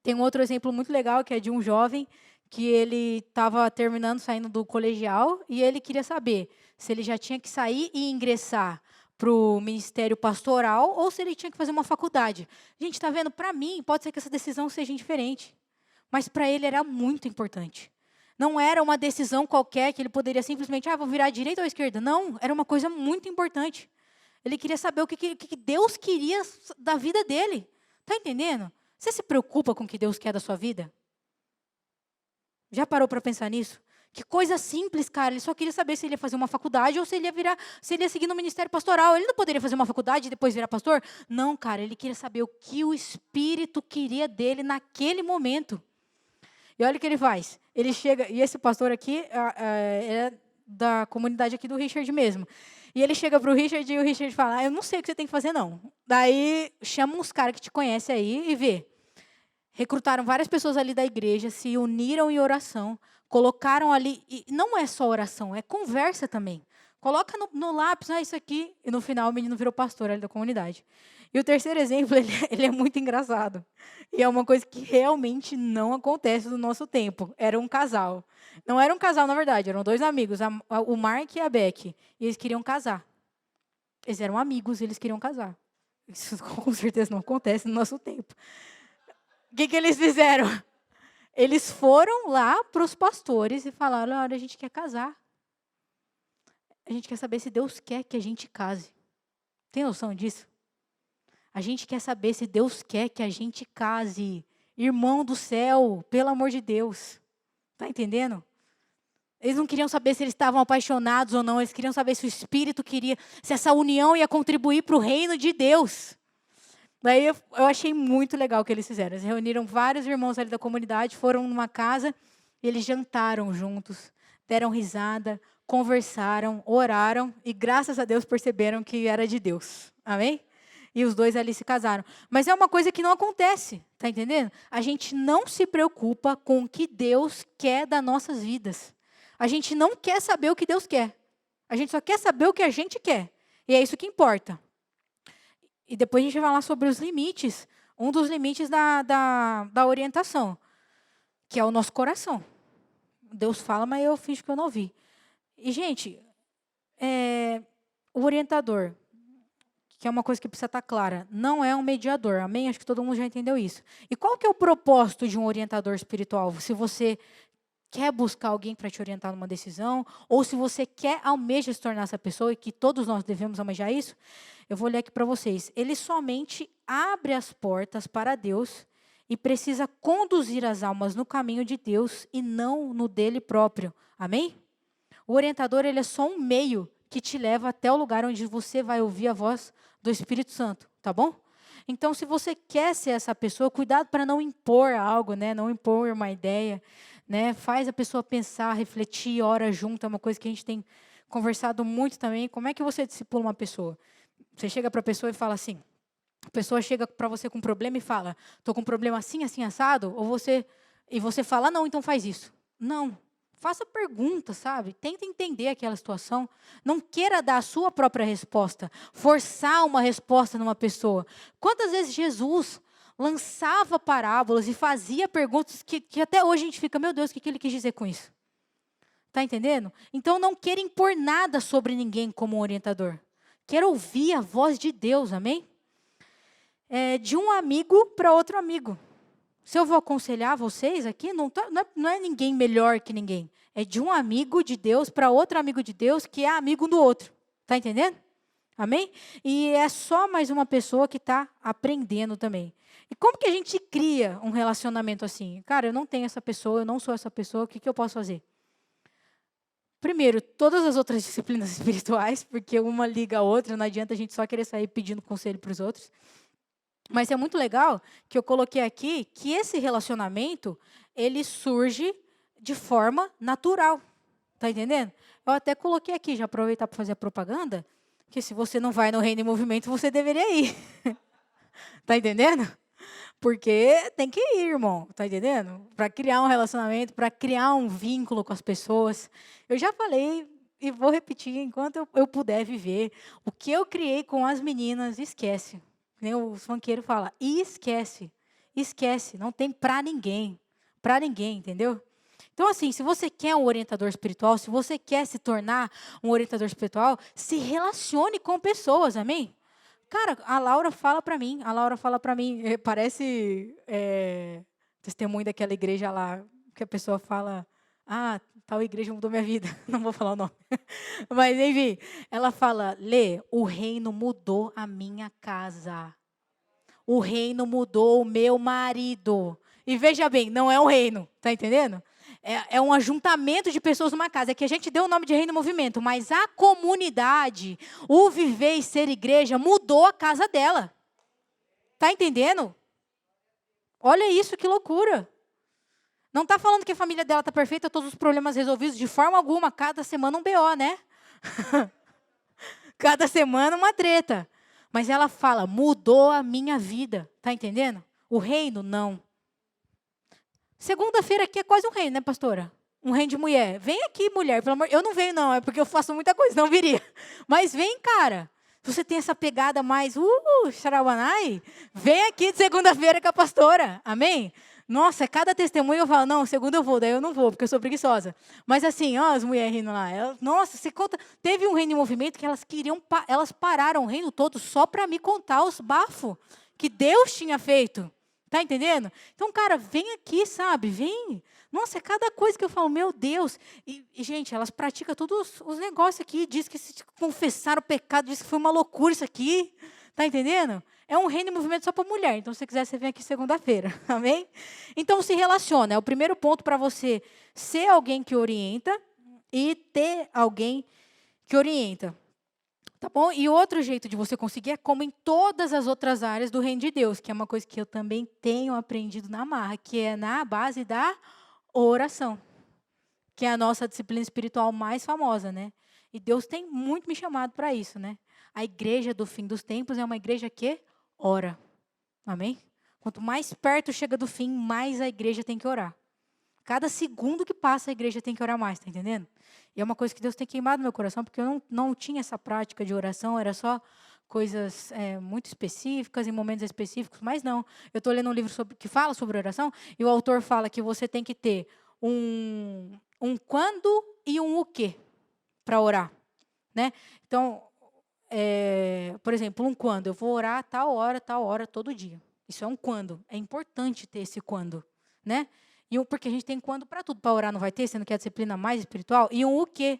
[SPEAKER 1] Tem um outro exemplo muito legal, que é de um jovem que ele estava saindo do colegial, e ele queria saber se ele já tinha que sair e ingressar para o ministério pastoral ou se ele tinha que fazer uma faculdade. Gente, está vendo? Para mim, pode ser que essa decisão seja indiferente, mas para ele era muito importante. Não era uma decisão qualquer que ele poderia simplesmente, vou virar à direita ou à esquerda. Não, era uma coisa muito importante. Ele queria saber o que Deus queria da vida dele. Está entendendo? Você se preocupa com o que Deus quer da sua vida? Já parou para pensar nisso? Que coisa simples, cara. Ele só queria saber se ele ia fazer uma faculdade ou se ele ia seguir no ministério pastoral. Ele não poderia fazer uma faculdade e depois virar pastor? Não, cara. Ele queria saber o que o Espírito queria dele naquele momento. E olha o que ele faz. Ele chega, e esse pastor aqui é da comunidade aqui do Richard mesmo. E ele chega para o Richard e o Richard fala, eu não sei o que você tem que fazer, não. Daí, chama uns caras que te conhecem aí e vê. Recrutaram várias pessoas ali da igreja, se uniram em oração, colocaram ali, e não é só oração, é conversa também. Coloca no lápis, isso aqui, e no final o menino virou pastor ali da comunidade. E o terceiro exemplo, ele é muito engraçado. E é uma coisa que realmente não acontece no nosso tempo. Era um casal. Não era um casal, na verdade, eram 2 amigos, o Mark e a Beck. E eles queriam casar. Eles eram amigos e eles queriam casar. Isso com certeza não acontece no nosso tempo. O que eles fizeram? Eles foram lá para os pastores e falaram, olha, a gente quer casar. A gente quer saber se Deus quer que a gente case. Tem noção disso? A gente quer saber se Deus quer que a gente case. Irmão do céu, pelo amor de Deus. Está entendendo? Eles não queriam saber se eles estavam apaixonados ou não. Eles queriam saber se o Espírito queria, se essa união ia contribuir para o reino de Deus. Daí eu achei muito legal o que eles fizeram. Eles reuniram vários irmãos ali da comunidade, foram numa casa, e eles jantaram juntos, deram risada, conversaram, oraram, e graças a Deus perceberam que era de Deus. Amém? E os 2 ali se casaram. Mas é uma coisa que não acontece, tá entendendo? A gente não se preocupa com o que Deus quer das nossas vidas. A gente não quer saber o que Deus quer. A gente só quer saber o que a gente quer. E é isso que importa. E depois a gente vai falar sobre os limites. Um dos limites da orientação, que é o nosso coração. Deus fala, mas eu finjo que eu não ouvi. E, gente, o orientador, que é uma coisa que precisa estar clara, não é um mediador. Amém? Acho que todo mundo já entendeu isso. E qual que é o propósito de um orientador espiritual? Se você quer buscar alguém para te orientar numa decisão, ou se você almeja se tornar essa pessoa, e que todos nós devemos almejar isso, eu vou ler aqui para vocês. Ele somente abre as portas para Deus e precisa conduzir as almas no caminho de Deus e não no dele próprio. Amém? O orientador, ele é só um meio que te leva até o lugar onde você vai ouvir a voz do Espírito Santo, tá bom? Então, se você quer ser essa pessoa, cuidado para não impor algo, né? Não impor uma ideia, né? Faz a pessoa pensar, refletir, ora junto, é uma coisa que a gente tem conversado muito também. Como é que você discipula uma pessoa? Você chega para a pessoa e fala assim, a pessoa chega para você com um problema e fala, estou com um problema assim, assim, assado, e você fala, não, então faz isso. Não, faça perguntas, sabe? Tenta entender aquela situação. Não queira dar a sua própria resposta, forçar uma resposta numa pessoa. Quantas vezes Jesus lançava parábolas e fazia perguntas que até hoje a gente fica, meu Deus, o que ele quis dizer com isso? Está entendendo? Então não queira impor nada sobre ninguém como um orientador. Quero ouvir a voz de Deus, amém? De um amigo para outro amigo. Se eu vou aconselhar vocês aqui, não é ninguém melhor que ninguém. É de um amigo de Deus para outro amigo de Deus que é amigo do outro. Está entendendo? Amém? E é só mais uma pessoa que está aprendendo também. E como que a gente cria um relacionamento assim? Cara, eu não tenho essa pessoa, eu não sou essa pessoa, o que eu posso fazer? Primeiro, todas as outras disciplinas espirituais, porque uma liga a outra, não adianta a gente só querer sair pedindo conselho para os outros. Mas é muito legal que eu coloquei aqui que esse relacionamento, ele surge de forma natural. Tá entendendo? Eu até coloquei aqui, já aproveitar para fazer a propaganda, que se você não vai no Reino em Movimento, você deveria ir. Tá entendendo? Porque tem que ir, irmão, tá entendendo? Para criar um relacionamento, para criar um vínculo com as pessoas. Eu já falei e vou repetir enquanto eu puder viver. O que eu criei com as meninas, esquece. Nem o funkeiro fala, esquece. Esquece, não tem para ninguém. Para ninguém, entendeu? Então, assim, se você quer um orientador espiritual, se você quer se tornar um orientador espiritual, se relacione com pessoas, amém? Cara, a Laura fala para mim, parece testemunho daquela igreja lá, que a pessoa fala, tal igreja mudou minha vida, não vou falar o nome. Mas, enfim, ela fala, Lê, o reino mudou a minha casa. O reino mudou o meu marido. E veja bem, não é um reino, tá entendendo? É um ajuntamento de pessoas numa casa. É que a gente deu o nome de Reino em Movimento, mas a comunidade, o viver e ser igreja, mudou a casa dela. Tá entendendo? Olha isso, que loucura. Não está falando que a família dela está perfeita, todos os problemas resolvidos de forma alguma. Cada semana um BO, né? Cada semana uma treta. Mas ela fala, mudou a minha vida. Tá entendendo? O reino, não. Segunda-feira aqui é quase um reino, né, pastora? Um reino de mulher. Vem aqui, mulher, pelo amor. Eu não venho, não, é porque eu faço muita coisa, não viria. Mas vem, cara. Se você tem essa pegada mais, xarabanai, vem aqui de segunda-feira com a pastora. Amém? Nossa, cada testemunho eu falo, não, segunda eu vou, daí eu não vou, porque eu sou preguiçosa. Mas assim, ó, as mulheres rindo lá. Nossa, você conta. Teve um reino em movimento que elas pararam o reino todo só para me contar os bafos que Deus tinha feito. Tá entendendo? Então, cara, vem aqui, sabe? Vem. Nossa, é cada coisa que eu falo, meu Deus. E gente, elas praticam todos os negócios aqui. Diz que se confessaram o pecado, diz que foi uma loucura isso aqui. Tá entendendo? É um reino em movimento só para mulher. Então, se você quiser, você vem aqui segunda-feira. Amém? Então, se relaciona. É o primeiro ponto para você ser alguém que orienta e ter alguém que orienta. Tá bom? E outro jeito de você conseguir é como em todas as outras áreas do reino de Deus, que é uma coisa que eu também tenho aprendido na marra, que é na base da oração, que é a nossa disciplina espiritual mais famosa, né? E Deus tem muito me chamado para isso, né? A igreja do fim dos tempos é uma igreja que ora. Amém? Quanto mais perto chega do fim, mais a igreja tem que orar. Cada segundo que passa, a igreja tem que orar mais, tá entendendo? E é uma coisa que Deus tem queimado no meu coração, porque eu não tinha essa prática de oração, era só coisas muito específicas, em momentos específicos, mas não. Eu estou lendo um livro que fala sobre oração, e o autor fala que você tem que ter um quando e um o quê para orar, né? Então, por exemplo, um quando. Eu vou orar tal hora, todo dia. Isso é um quando. É importante ter esse quando, né? Porque a gente tem quando para tudo. Para orar não vai ter, sendo que é a disciplina mais espiritual. E um o quê?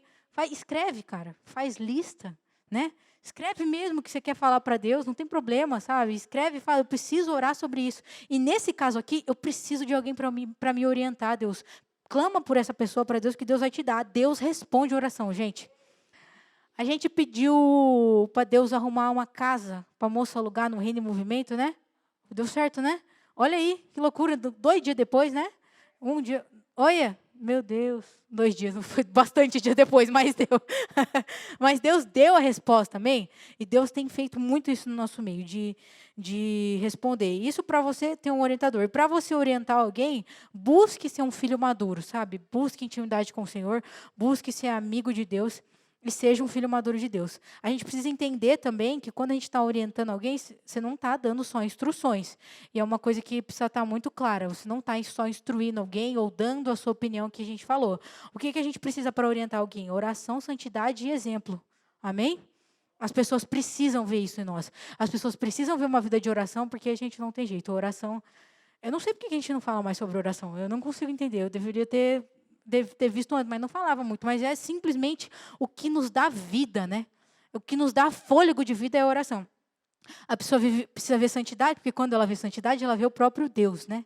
[SPEAKER 1] Escreve, cara. Faz lista, né? Escreve mesmo o que você quer falar para Deus, não tem problema, sabe? Escreve e fala, eu preciso orar sobre isso. E nesse caso aqui, eu preciso de alguém para me orientar, Deus. Clama por essa pessoa para Deus, que Deus vai te dar. Deus responde a oração, gente. A gente pediu para Deus arrumar uma casa para a moça alugar no Reino em Movimento, né? Deu certo, né? Olha aí, que loucura. 2 dias depois, né? Um dia. Olha, meu Deus. 2 dias, não foi bastante dia depois, mas deu. Mas Deus deu a resposta, amém? E Deus tem feito muito isso no nosso meio, de responder. Isso para você ter um orientador. E para você orientar alguém, busque ser um filho maduro, sabe? Busque intimidade com o Senhor, busque ser amigo de Deus. E seja um filho maduro de Deus. A gente precisa entender também que quando a gente está orientando alguém, você não está dando só instruções. E é uma coisa que precisa estar muito clara. Você não está só instruindo alguém ou dando a sua opinião que a gente falou. O que a gente precisa para orientar alguém? Oração, santidade e exemplo. Amém? As pessoas precisam ver isso em nós. As pessoas precisam ver uma vida de oração, porque a gente não tem jeito. A oração... Eu não sei por que a gente não fala mais sobre oração. Eu não consigo entender. Eu deveria ter visto antes, mas não falava muito. Mas é simplesmente o que nos dá vida, né? O que nos dá fôlego de vida é a oração. A pessoa precisa ver santidade, porque quando ela vê santidade, ela vê o próprio Deus, né?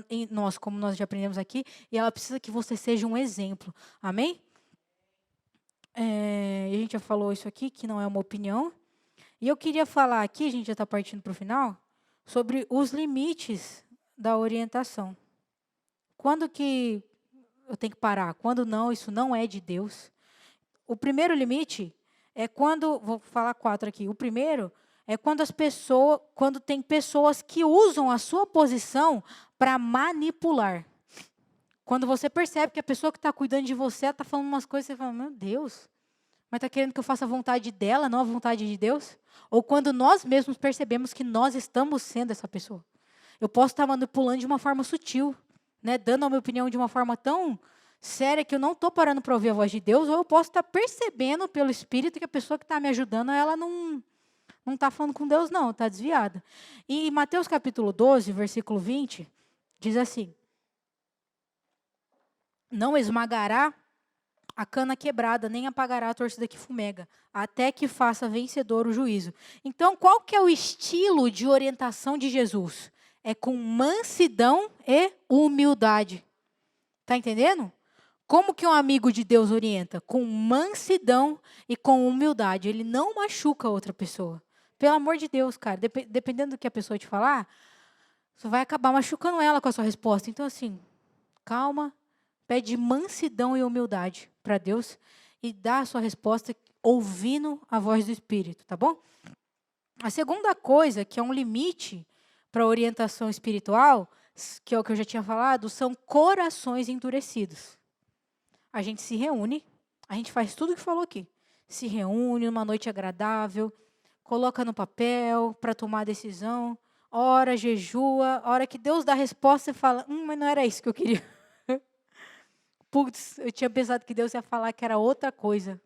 [SPEAKER 1] Em nós, como nós já aprendemos aqui. E ela precisa que você seja um exemplo. Amém? A gente já falou isso aqui, que não é uma opinião. E eu queria falar aqui, a gente já está partindo para o final, sobre os limites da orientação. Quando que eu tenho que parar? Quando não, isso não é de Deus. O primeiro limite é quando, vou falar 4 aqui. O primeiro é quando tem pessoas que usam a sua posição para manipular. Quando você percebe que a pessoa que está cuidando de você está falando umas coisas, você fala, meu Deus, mas está querendo que eu faça a vontade dela, não a vontade de Deus? Ou quando nós mesmos percebemos que nós estamos sendo essa pessoa. Eu posso estar manipulando de uma forma sutil, né, dando a minha opinião de uma forma tão séria que eu não estou parando para ouvir a voz de Deus, ou eu posso estar percebendo pelo Espírito que a pessoa que está me ajudando, ela não está falando com Deus, não, está desviada. E em Mateus capítulo 12, versículo 20, diz assim, não esmagará a cana quebrada, nem apagará a torcida que fumega, até que faça vencedor o juízo. Então, qual que é o estilo de orientação de Jesus? É com mansidão e humildade. Está entendendo? Como que um amigo de Deus orienta? Com mansidão e com humildade. Ele não machuca a outra pessoa. Pelo amor de Deus, cara. Dependendo do que a pessoa te falar, você vai acabar machucando ela com a sua resposta. Então, assim, calma, pede mansidão e humildade para Deus e dá a sua resposta ouvindo a voz do Espírito, tá bom? A segunda coisa, que é um limite para a orientação espiritual, que é o que eu já tinha falado, são corações endurecidos. A gente se reúne, a gente faz tudo o que falou aqui. Se reúne numa noite agradável, coloca no papel para tomar a decisão, ora, jejua, a hora que Deus dá a resposta, você fala, mas não era isso que eu queria. Putz, eu tinha pensado que Deus ia falar que era outra coisa.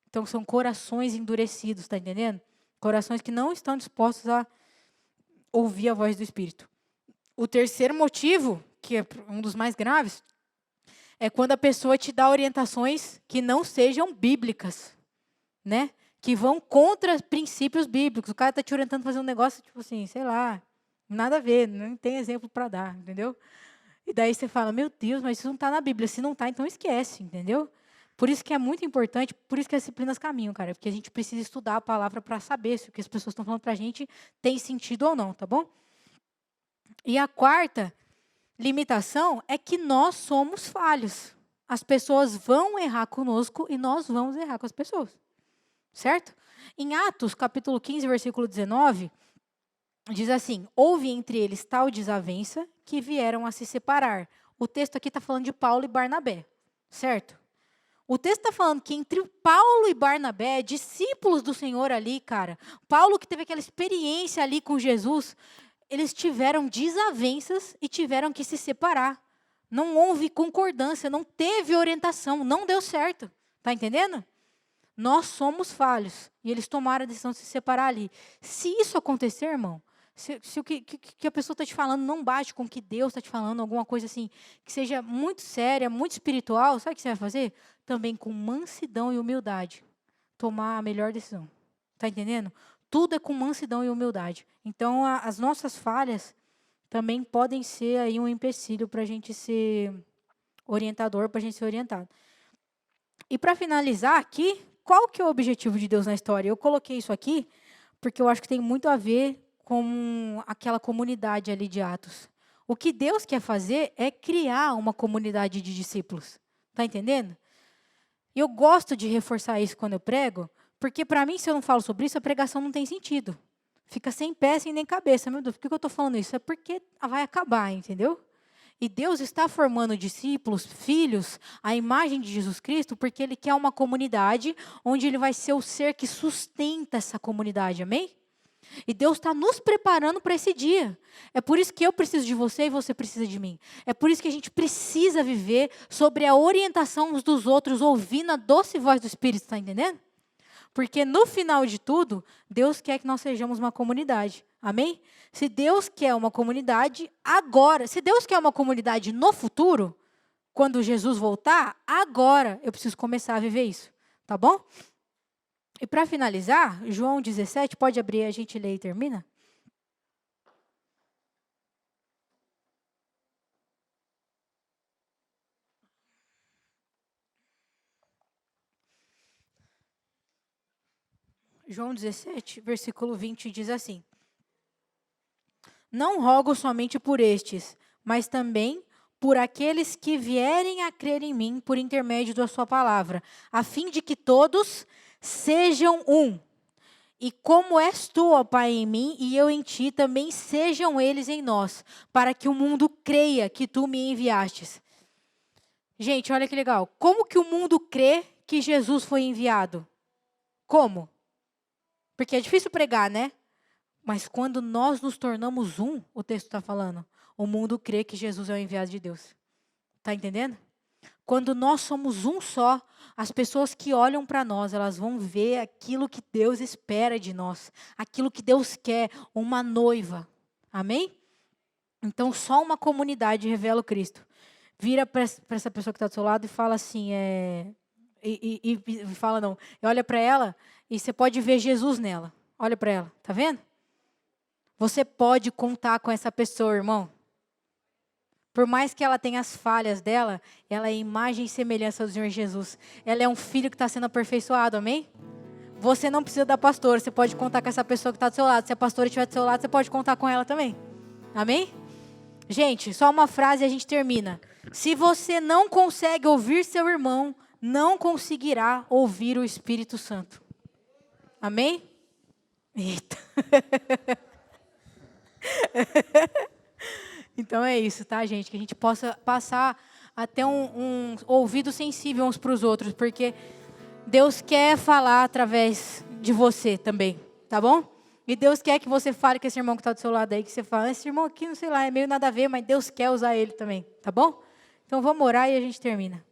[SPEAKER 1] Então, são corações endurecidos, está entendendo? Corações que não estão dispostos a ouvir a voz do Espírito. O terceiro motivo, que é um dos mais graves, é quando a pessoa te dá orientações que não sejam bíblicas, né? Que vão contra princípios bíblicos. O cara está te orientando a fazer um negócio, tipo assim, sei lá, nada a ver, não tem exemplo para dar, entendeu? E daí você fala, meu Deus, mas isso não está na Bíblia. Se não está, então esquece, entendeu? Por isso que é muito importante, por isso que as disciplinas caminham, cara. Porque a gente precisa estudar a palavra para saber se o que as pessoas estão falando para a gente tem sentido ou não, tá bom? E a quarta limitação é que nós somos falhos. As pessoas vão errar conosco e nós vamos errar com as pessoas. Certo? Em Atos, capítulo 15, versículo 19, diz assim, houve entre eles tal desavença que vieram a se separar. O texto aqui está falando de Paulo e Barnabé, certo? O texto está falando que entre Paulo e Barnabé, discípulos do Senhor ali, cara, Paulo que teve aquela experiência ali com Jesus, eles tiveram desavenças e tiveram que se separar. Não houve concordância, não teve orientação, não deu certo. Está entendendo? Nós somos falhos e eles tomaram a decisão de se separar ali. Se isso acontecer, irmão, Se o que a pessoa está te falando não bate com o que Deus está te falando, alguma coisa assim, que seja muito séria, muito espiritual, sabe o que você vai fazer? Também com mansidão e humildade. Tomar a melhor decisão. Está entendendo? Tudo é com mansidão e humildade. Então, as nossas falhas também podem ser aí um empecilho para a gente ser orientador, para a gente ser orientado. E para finalizar aqui, qual que é o objetivo de Deus na história? Eu coloquei isso aqui porque eu acho que tem muito a ver com aquela comunidade ali de Atos. O que Deus quer fazer é criar uma comunidade de discípulos. Está entendendo? E eu gosto de reforçar isso quando eu prego, porque para mim, se eu não falo sobre isso, a pregação não tem sentido. Fica sem pé, sem nem cabeça. Meu Deus, por que eu estou falando isso? É porque vai acabar, entendeu? E Deus está formando discípulos, filhos, à imagem de Jesus Cristo, porque Ele quer uma comunidade onde Ele vai ser o ser que sustenta essa comunidade, amém? E Deus está nos preparando para esse dia. É por isso que eu preciso de você e você precisa de mim. É por isso que a gente precisa viver sobre a orientação uns dos outros, ouvindo a doce voz do Espírito, está entendendo? Porque no final de tudo, Deus quer que nós sejamos uma comunidade. Amém? Se Deus quer uma comunidade agora, se Deus quer uma comunidade no futuro, quando Jesus voltar, agora eu preciso começar a viver isso. Tá bom? E para finalizar, João 17, pode abrir, a gente lê e termina? João 17, versículo 20 diz assim: Não rogo somente por estes, mas também por aqueles que vierem a crer em mim por intermédio da sua palavra, a fim de que todos sejam um. E como és tu, ó Pai, em mim e eu em ti, também sejam eles em nós, para que o mundo creia que tu me enviastes. Gente, olha que legal. Como que o mundo crê que Jesus foi enviado? Como? Porque é difícil pregar, né? Mas quando nós nos tornamos um, o texto está falando, o mundo crê que Jesus é o enviado de Deus. Está entendendo? Quando nós somos um só, as pessoas que olham para nós, elas vão ver aquilo que Deus espera de nós, aquilo que Deus quer, uma noiva. Amém? Então, só uma comunidade revela o Cristo. Vira para essa pessoa que está do seu lado e fala assim, e fala não, olha para ela e você pode ver Jesus nela. Olha para ela, tá vendo? Você pode contar com essa pessoa, irmão. Por mais que ela tenha as falhas dela, ela é imagem e semelhança do Senhor Jesus. Ela é um filho que está sendo aperfeiçoado, amém? Você não precisa da pastora, você pode contar com essa pessoa que está do seu lado. Se a pastora estiver do seu lado, você pode contar com ela também. Amém? Gente, só uma frase e a gente termina. Se você não consegue ouvir seu irmão, não conseguirá ouvir o Espírito Santo. Amém? Eita. Então é isso, tá, gente? Que a gente possa passar até um ouvido sensível uns para os outros, porque Deus quer falar através de você também, tá bom? E Deus quer que você fale com esse irmão que está do seu lado aí, que você fala, esse irmão aqui, não sei lá, é meio nada a ver, mas Deus quer usar ele também, tá bom? Então vamos orar e a gente termina.